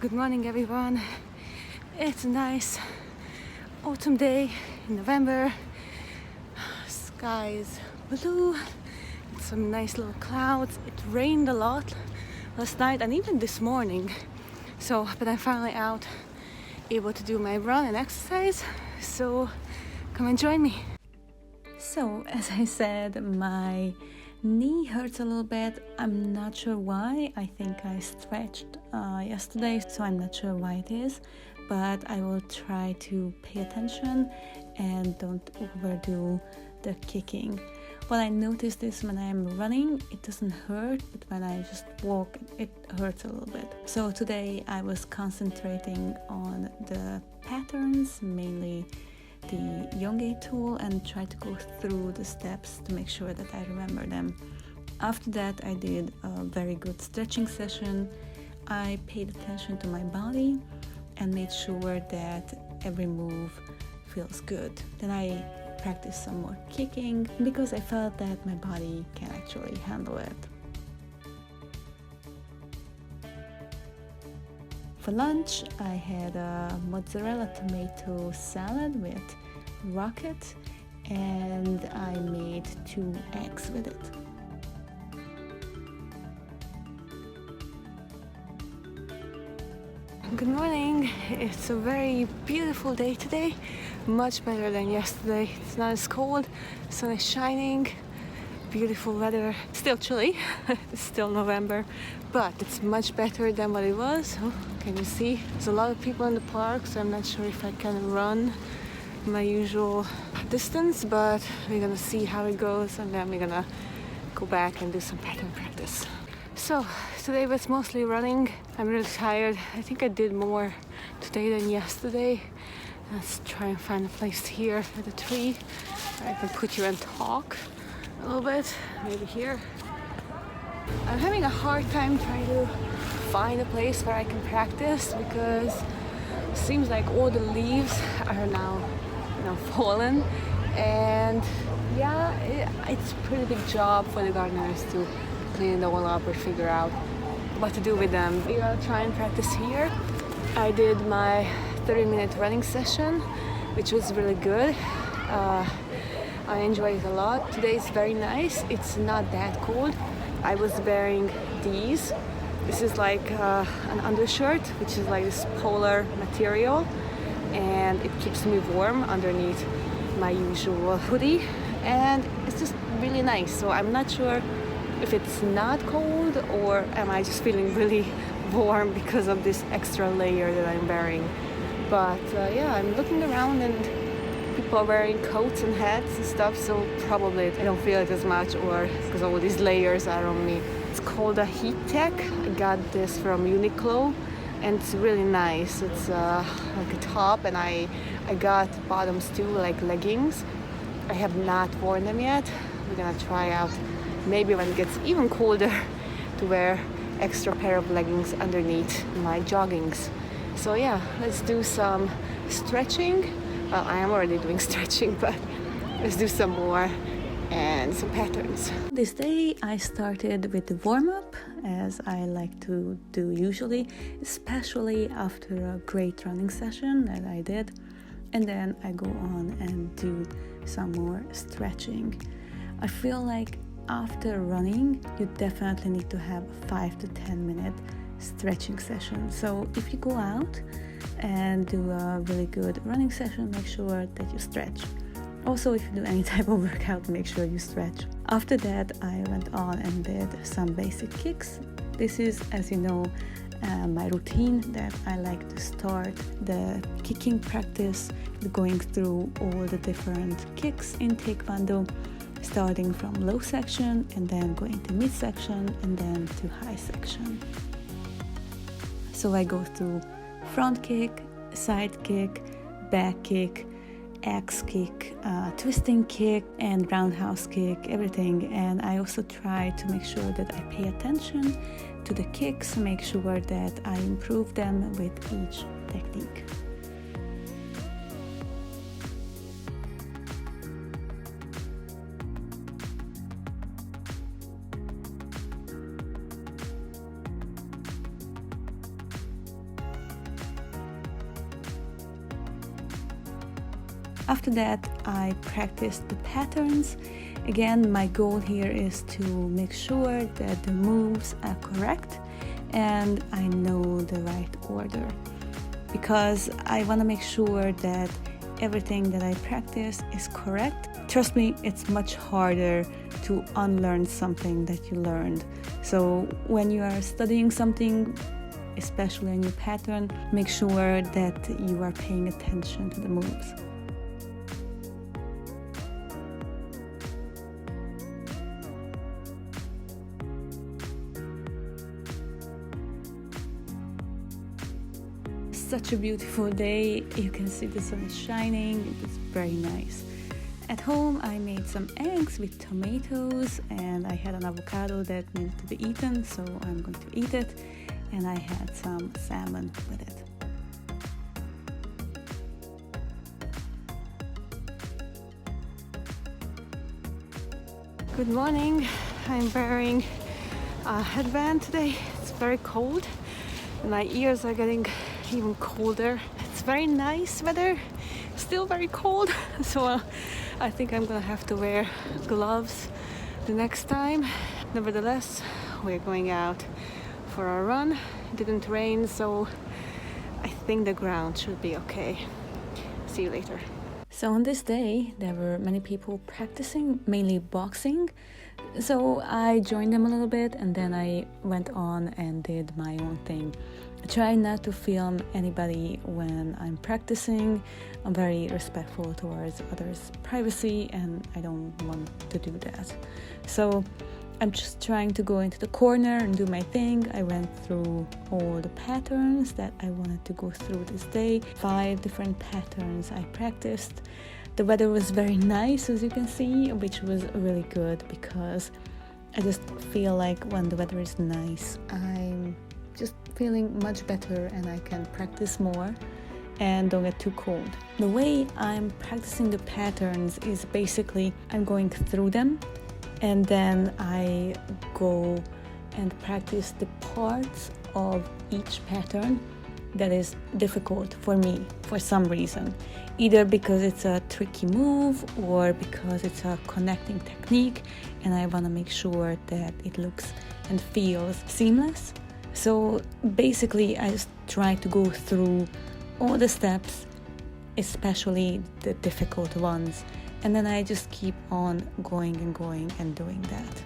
Good morning, everyone. It's a nice autumn day in November. Sky is blue. Some nice little clouds. It rained a lot last night and even this morning. But I'm finally out, able to do my run and exercise. So come and join me. So as I said, my knee hurts a little bit. I'm not sure why. I think I stretched yesterday, so I'm not sure why it is, but I will try to pay attention and don't overdo the kicking. Well, I noticed this when I'm running, it doesn't hurt, but when I just walk, it hurts a little bit. So today I was concentrating on the patterns, mainly the Yongay tool, and try to go through the steps to make sure that I remember them. After that, I did a very good stretching session. I paid attention to my body and made sure that every move feels good. Then I practiced some more kicking because I felt that my body can actually handle it. For lunch, I had a mozzarella tomato salad with rocket, and I made 2 eggs with it. Good morning. It's a very beautiful day today, much better than yesterday. It's not as cold, sun is shining, beautiful weather. Still chilly, it's still November, but it's much better than what it was. Oh, can you see? There's a lot of people in the park, so I'm not sure if I can run my usual distance, but we're gonna see how it goes, and then we're gonna go back and do some pattern practice. So today was mostly running. I'm really tired. I think I did more today than yesterday. Let's try and find a place here at the tree where I can put you and talk a little bit, maybe here. I'm having a hard time trying to find a place where I can practice because it seems like all the leaves are now, fallen, and yeah, it's a pretty big job for the gardeners to clean it all up or figure out what to do with them. We're gonna try and practice here. I did my 30-minute running session, which was really good. I enjoyed it a lot. Today is very nice. It's not that cold. I was wearing these. This is like an undershirt, which is like this polar material, and it keeps me warm underneath my usual hoodie, and it's just really nice. So I'm not sure if it's not cold or am I just feeling really warm because of this extra layer that I'm wearing. But yeah, I'm looking around and people are wearing coats and hats and stuff, so probably I don't feel it as much, or because all these layers are on me. It's called a heat tech. I got this from Uniqlo and it's really nice. It's like a top, and I got bottoms too, like leggings. I have not worn them yet. We're gonna try out maybe when it gets even colder to wear extra pair of leggings underneath my joggings. So yeah, let's do some stretching. Well, I am already doing stretching, but let's do some more and some patterns. This day I started with the warm-up, as I like to do usually, especially after a great running session that I did. And then I go on and do some more stretching. I feel like after running, you definitely need to have a 5 to 10 minute stretching session. So if you go out and do a really good running session, make sure that you stretch. Also, if you do any type of workout, make sure you stretch. After that, I went on and did some basic kicks. This is, as you know, my routine that I like to start the kicking practice, going through all the different kicks in Taekwondo, starting from low section and then going to mid section and then to high section. So I go through front kick, side kick, back kick, axe kick, twisting kick, and roundhouse kick, everything. And I also try to make sure that I pay attention to the kicks, make sure that I improve them with each technique. After that, I practiced the patterns. Again, my goal here is to make sure that the moves are correct and I know the right order, because I want to make sure that everything that I practice is correct. Trust me, it's much harder to unlearn something that you learned. So when you are studying something, especially a new pattern, make sure that you are paying attention to the moves. Such a beautiful day. You can see the sun is shining. It's very nice. At home, I made some eggs with tomatoes, and I had an avocado that needed to be eaten, so I'm going to eat it. And I had some salmon with it. Good morning. I'm wearing a headband today. It's very cold. My ears are getting even colder. It's very nice weather, still very cold, so I think I'm gonna have to wear gloves the next time. Nevertheless, we're going out for a run. It didn't rain, so I think the ground should be okay. See you later. So on this day, there were many people practicing, mainly boxing. So I joined them a little bit, and then I went on and did my own thing. I try not to film anybody when I'm practicing. I'm very respectful towards others' privacy, and I don't want to do that. So I'm just trying to go into the corner and do my thing. I went through all the patterns that I wanted to go through this day. 5 different patterns I practiced. The weather was very nice, as you can see, which was really good, because I just feel like when the weather is nice, I'm just feeling much better and I can practice more and don't get too cold. The way I'm practicing the patterns is basically I'm going through them, and then I go and practice the parts of each pattern that is difficult for me for some reason, either because it's a tricky move or because it's a connecting technique and I want to make sure that it looks and feels seamless. So basically I just try to go through all the steps, especially the difficult ones, and then I just keep on going and doing that.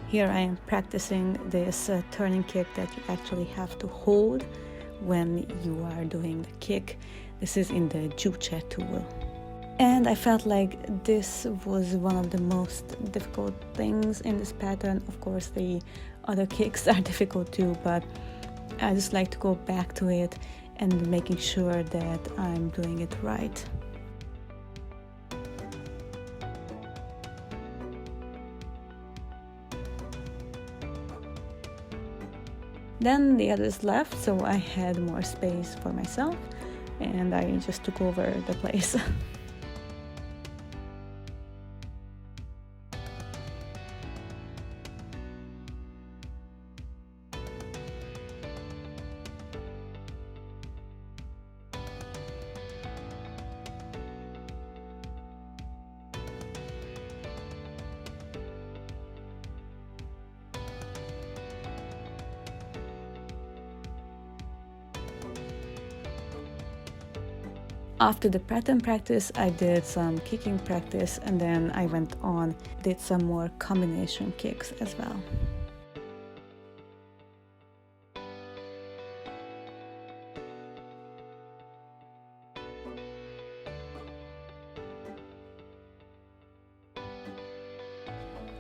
Here I am practicing this turning kick that you actually have to hold when you are doing the kick. This is in the juche tool. And I felt like this was one of the most difficult things in this pattern. Of course, the other kicks are difficult too, but I just like to go back to it and making sure that I'm doing it right. Then the others left, so I had more space for myself, and I just took over the place. After the pattern practice, I did some kicking practice, and then I went on, did some more combination kicks as well.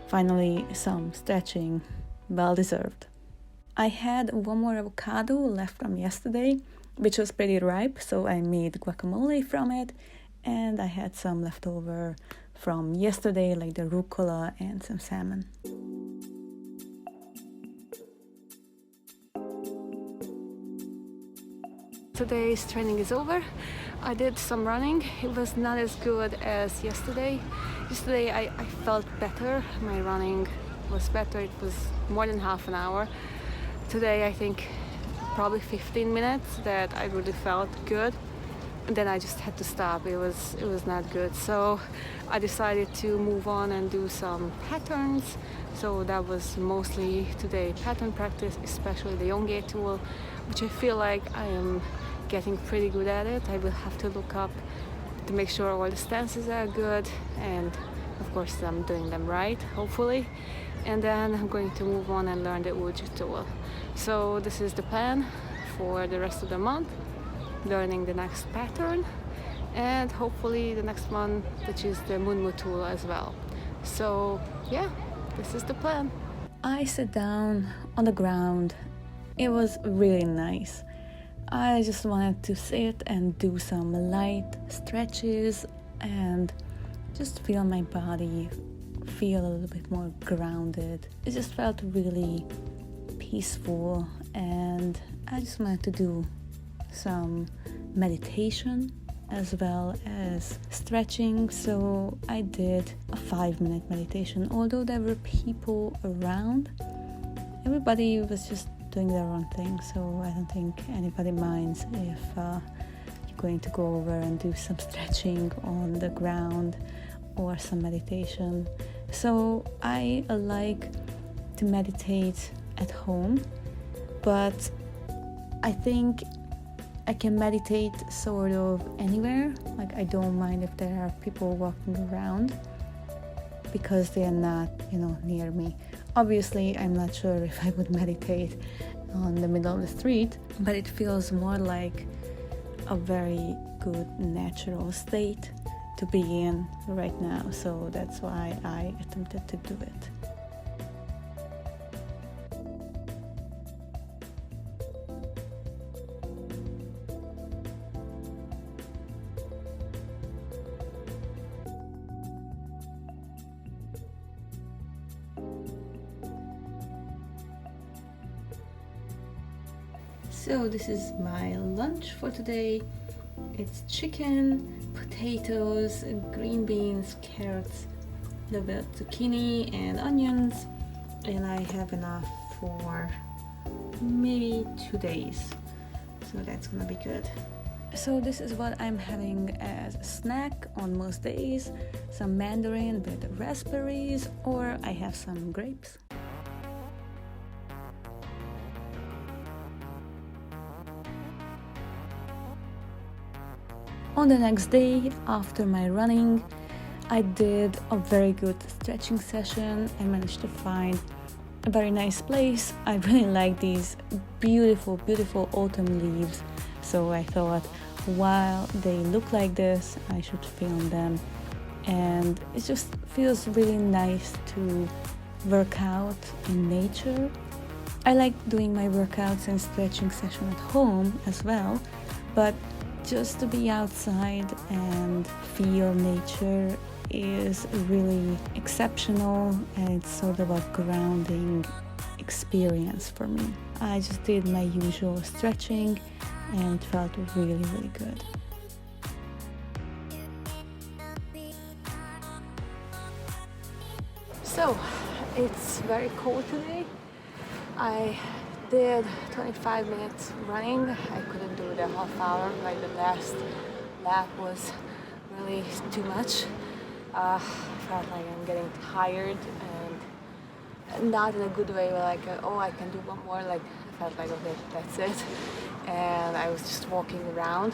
Finally, some stretching, well deserved. I had one more avocado left from yesterday, which was pretty ripe, so I made guacamole from it, and I had some leftover from yesterday, like the rucola and some salmon. Today's training is over. I did some running. It was not as good as yesterday. Yesterday I felt better. My running was better. It was more than half an hour. Today I think probably 15 minutes that I really felt good. And then I just had to stop. It was not good. So I decided to move on and do some patterns. So that was mostly today pattern practice, especially the Yongé tool, which I feel like I am getting pretty good at it. I will have to look up to make sure all the stances are good, and of course I'm doing them right, hopefully. And then I'm going to move on and learn the Uji tool. So this is the plan for the rest of the month, learning the next pattern, and hopefully the next one, which is the Munmu tool as well. So yeah, this is the plan. I sat down on the ground. It was really nice. I just wanted to sit and do some light stretches and just feel my body feel a little bit more grounded. It just felt really peaceful, and I just wanted to do some meditation as well as stretching. So I did a 5-minute meditation. Although there were people around, everybody was just doing their own thing, so I don't think anybody minds if you're going to go over and do some stretching on the ground or some meditation. So I like to meditate at home, but I think I can meditate sort of anywhere. Like, I don't mind if there are people walking around because they are not, near me. Obviously, I'm not sure if I would meditate on the middle of the street, but it feels more like a very good natural state to be in right now. So that's why I attempted to do it. So this is my lunch for today. It's chicken, potatoes, green beans, carrots, a little bit of zucchini and onions, and I have enough for maybe 2 days, so that's gonna be good. So this is what I'm having as a snack on most days: some mandarin with raspberries, or I have some grapes. On the next day, after my running, I did a very good stretching session. I managed to find a very nice place. I really like these beautiful, beautiful autumn leaves. So I thought, while they look like this, I should film them. And it just feels really nice to work out in nature. I like doing my workouts and stretching session at home as well, but just to be outside and feel nature is really exceptional, and it's sort of a grounding experience for me. I just did my usual stretching and it felt really, really good. So it's very cold today. I did 25 minutes running. I couldn't do the half hour, like the last lap was really too much. I felt like I'm getting tired, and not in a good way, like, oh, I can do one more. Like, I felt like, okay, that's it. And I was just walking around,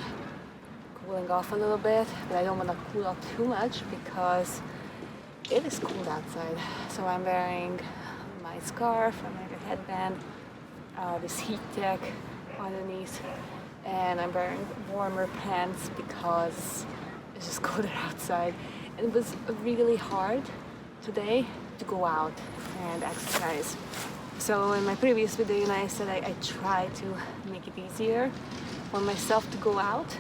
cooling off a little bit, but I don't want to cool off too much because it is cold outside. So I'm wearing my scarf, I'm wearing a headband, this heat tech underneath, and I'm wearing warmer pants because it's just colder outside. And it was really hard today to go out and exercise. So in my previous video, I said I tried to make it easier, for myself to go out,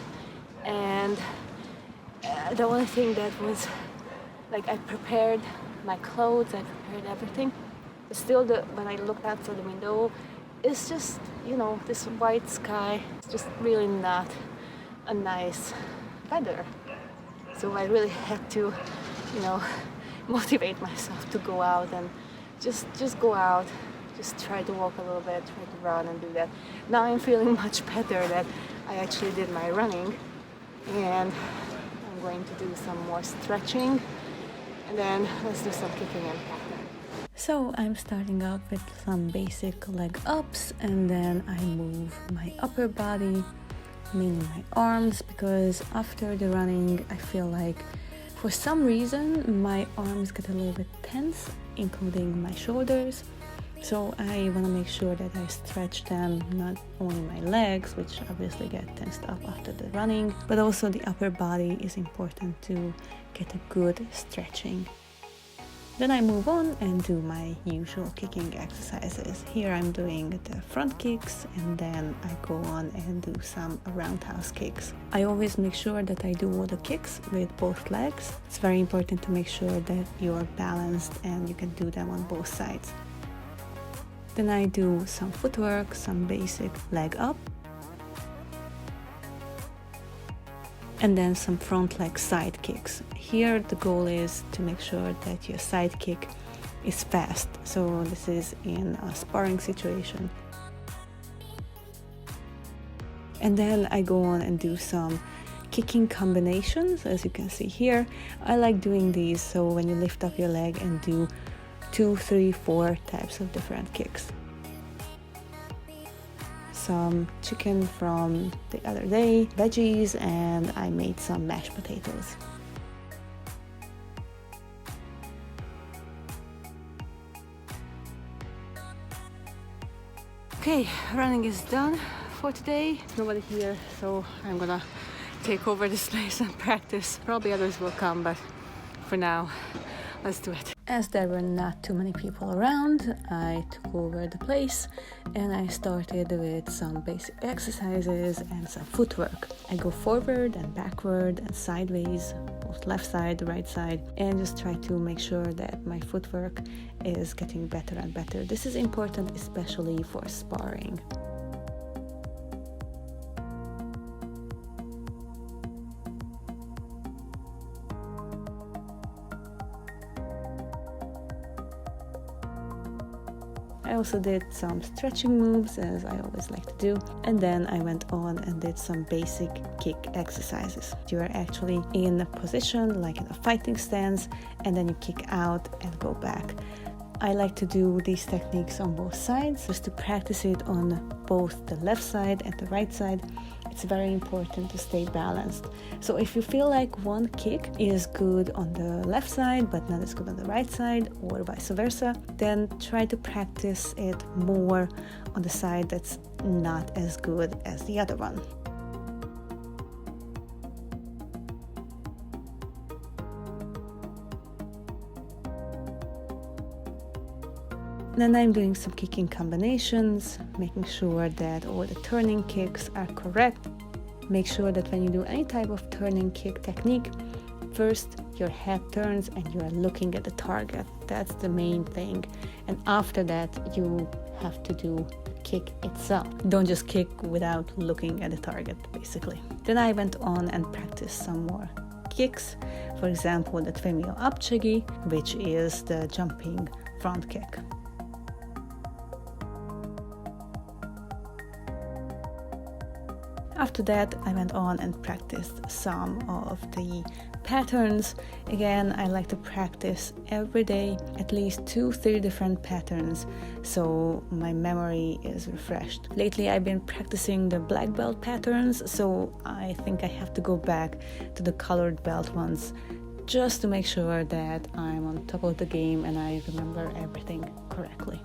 and the only thing that was like, I prepared my clothes, I prepared everything, but still when I looked outside the window, it's just, you know, this white sky. It's just really not a nice weather. So I really had to, you know, motivate myself to go out and just go out, just try to walk a little bit, try to run and do that. Now I'm feeling much better that I actually did my running, and I'm going to do some more stretching, and then let's do some kicking and practice. So I'm starting out with some basic leg ups, and then I move my upper body, mainly my arms, because after the running I feel like for some reason my arms get a little bit tense, including my shoulders. So I want to make sure that I stretch them, not only my legs, which obviously get tensed up after the running, but also the upper body is important to get a good stretching. Then I move on and do my usual kicking exercises. Here I'm doing the front kicks, and then I go on and do some roundhouse kicks. I always make sure that I do all the kicks with both legs. It's very important to make sure that you're balanced and you can do them on both sides. Then I do some footwork, some basic leg up, and then some front leg side kicks. Here the goal is to make sure that your side kick is fast. So this is in a sparring situation. And then I go on and do some kicking combinations, as you can see here. I like doing these, so when you lift up your leg and do 2, 3, 4 types of different kicks. Some chicken from the other day, veggies, and I made some mashed potatoes. Okay, running is done for today. Nobody here, so I'm gonna take over this place and practice. Probably others will come, but for now, let's do it. As there were not too many people around, I took over the place and I started with some basic exercises and some footwork. I go forward and backward and sideways, both left side, right side, and just try to make sure that my footwork is getting better and better. This is important, especially for sparring. I also did some stretching moves, as I always like to do, and then I went on and did some basic kick exercises. You are actually in a position like in a fighting stance, and then you kick out and go back. I like to do these techniques on both sides, just to practice it on both the left side and the right side. It's very important to stay balanced. So if you feel like one kick is good on the left side but not as good on the right side, or vice versa, then try to practice it more on the side that's not as good as the other one. Then I'm doing some kicking combinations, making sure that all the turning kicks are correct. Make sure that when you do any type of turning kick technique, first your head turns and you are looking at the target. That's the main thing. And after that, you have to do the kick itself. Don't just kick without looking at the target, basically. Then I went on and practiced some more kicks. For example, the tvemil apcsegi, which is the jumping front kick. After that, I went on and practiced some of the patterns. Again, I like to practice every day, at least 2-3 different patterns, so my memory is refreshed. Lately, I've been practicing the black belt patterns, so I think I have to go back to the colored belt ones, just to make sure that I'm on top of the game and I remember everything correctly.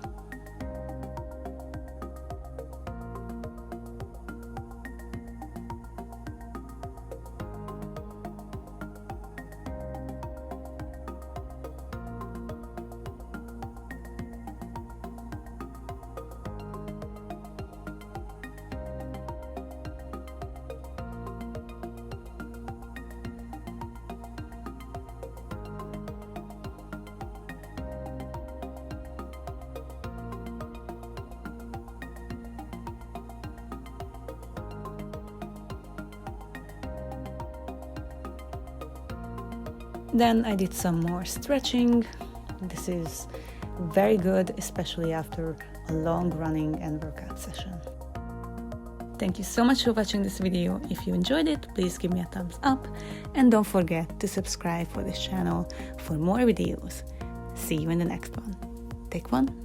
Then I did some more stretching. This is very good, especially after a long running and workout session. Thank you so much for watching this video. If you enjoyed it, please give me a thumbs up and don't forget to subscribe for this channel for more videos. See you in the next one. Taekwon.